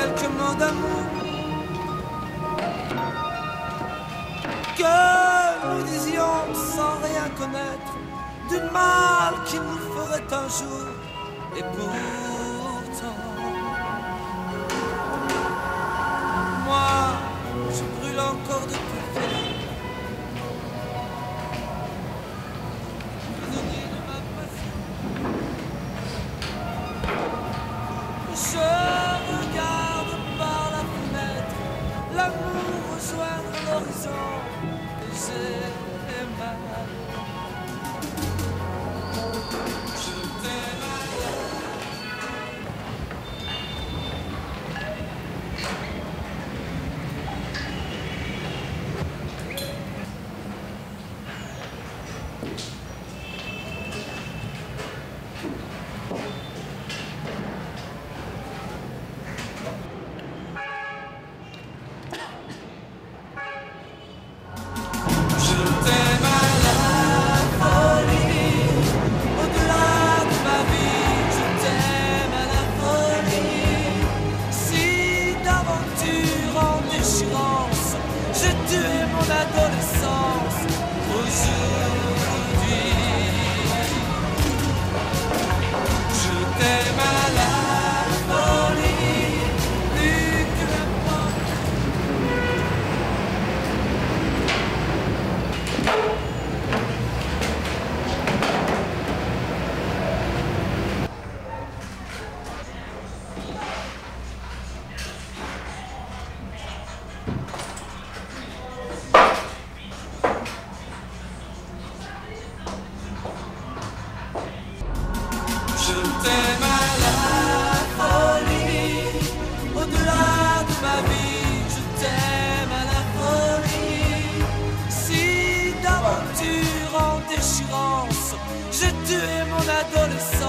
quelques mots d'amour que nous disions sans rien connaître du mal qui nous ferait un jour. Et pourtant, moi, je brûle encore de plaisir. Prisonnier de ma passion, je regarde par la fenêtre l'amour rejoindre l'horizon. Et j'ai mal. Je t'aime. J'ai tué mon adolescence aujourd'hui. Je t'aime à la folie, plus que la porte. Je t'aime à la folie, au-delà de ma vie. Je t'aime à la folie. Si d'aventure en déchirance, j'ai tué mon adolescence.